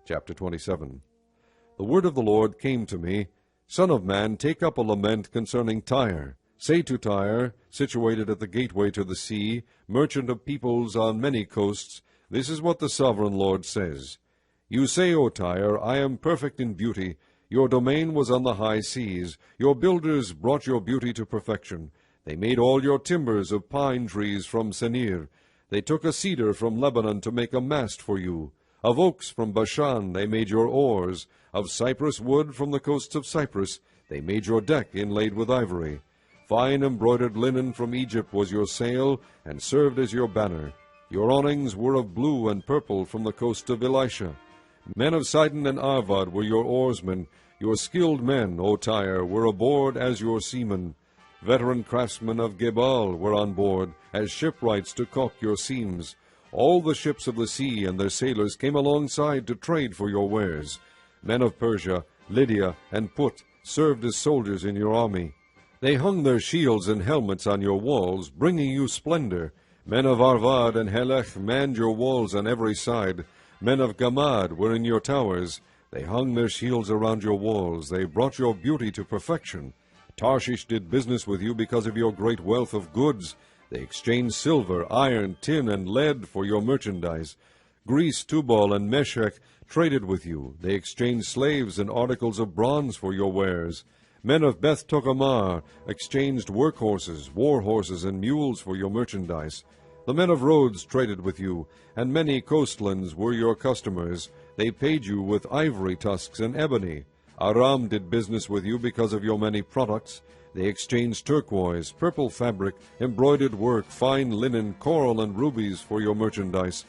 Chapter 27. The word of the Lord came to me, Son of man, take up a lament concerning Tyre. Say to Tyre, situated at the gateway to the sea, merchant of peoples on many coasts, this is what the sovereign Lord says. You say, O Tyre, I am perfect in beauty. Your domain was on the high seas. Your builders brought your beauty to perfection. They made all your timbers of pine trees from Senir. They took a cedar from Lebanon to make a mast for you. Of oaks from Bashan they made your oars. Of cypress wood from the coasts of Cyprus they made your deck inlaid with ivory. Fine embroidered linen from Egypt was your sail, and served as your banner. Your awnings were of blue and purple from the coast of Elisha. Men of Sidon and Arvad were your oarsmen. Your skilled men, O Tyre, were aboard as your seamen. Veteran craftsmen of Gebal were on board, as shipwrights to caulk your seams. All the ships of the sea and their sailors came alongside to trade for your wares. Men of Persia, Lydia, and Put served as soldiers in your army. They hung their shields and helmets on your walls, bringing you splendor. Men of Arvad and Helech manned your walls on every side. Men of Gamad were in your towers. They hung their shields around your walls. They brought your beauty to perfection. Tarshish did business with you because of your great wealth of goods. They exchanged silver, iron, tin, and lead for your merchandise. Greece, Tubal, and Meshech traded with you. They exchanged slaves and articles of bronze for your wares. Men of Beth Togarmah exchanged workhorses, war horses, and mules for your merchandise. The men of Rhodes traded with you, and many coastlands were your customers. They paid you with ivory tusks and ebony. Aram did business with you because of your many products. They exchanged turquoise, purple fabric, embroidered work, fine linen, coral, and rubies for your merchandise.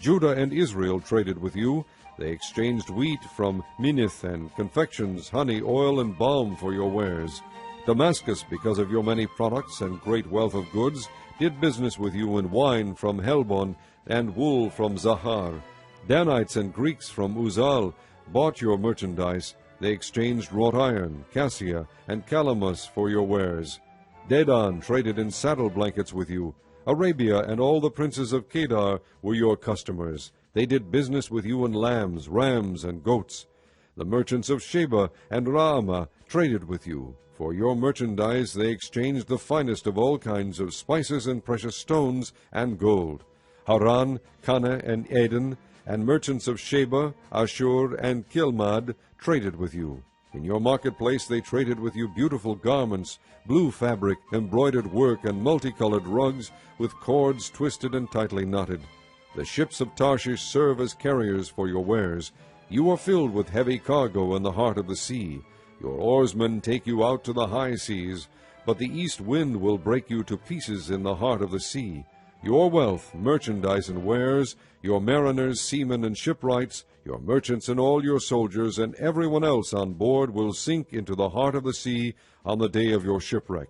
Judah and Israel traded with you. They exchanged wheat from Minnith and confections, honey, oil, and balm for your wares. Damascus, because of your many products and great wealth of goods, did business with you in wine from Helbon and wool from Zahar. Danites and Greeks from Uzal bought your merchandise. They exchanged wrought iron, cassia, and calamus for your wares. Dedan traded in saddle blankets with you. Arabia and all the princes of Kedar were your customers. They did business with you in lambs, rams, and goats. The merchants of Sheba and Raamah traded with you. For your merchandise they exchanged the finest of all kinds of spices and precious stones and gold. Haran, Cana, and Eden, and merchants of Sheba, Ashur, and Kilmad traded with you. In your marketplace they traded with you beautiful garments, blue fabric, embroidered work, and multicolored rugs with cords twisted and tightly knotted. The ships of Tarshish serve as carriers for your wares. You are filled with heavy cargo in the heart of the sea. Your oarsmen take you out to the high seas, but the east wind will break you to pieces in the heart of the sea. Your wealth, merchandise, and wares, your mariners, seamen, and shipwrights, your merchants and all your soldiers, and everyone else on board will sink into the heart of the sea on the day of your shipwreck.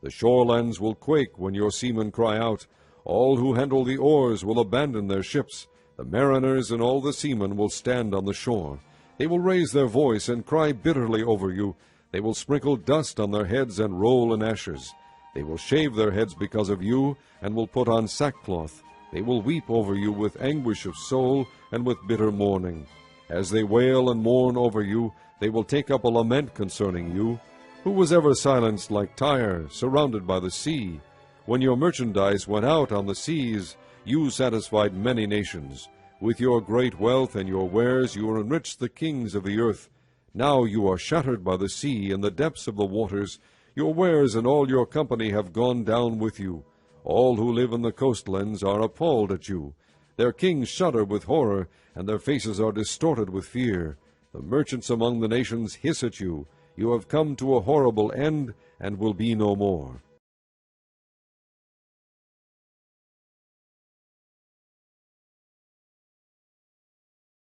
The shorelands will quake when your seamen cry out. All who handle the oars will abandon their ships. The mariners and all the seamen will stand on the shore. They will raise their voice and cry bitterly over you. They will sprinkle dust on their heads and roll in ashes. They will shave their heads because of you, and will put on sackcloth. They will weep over you with anguish of soul and with bitter mourning. As they wail and mourn over you, they will take up a lament concerning you. Who was ever silenced like Tyre, surrounded by the sea? When your merchandise went out on the seas, you satisfied many nations. With your great wealth and your wares you enriched the kings of the earth. Now you are shattered by the sea in the depths of the waters. Your wares and all your company have gone down with you. All who live in the coastlands are appalled at you. Their kings shudder with horror, and their faces are distorted with fear. The merchants among the nations hiss at you. You have come to a horrible end, and will be no more.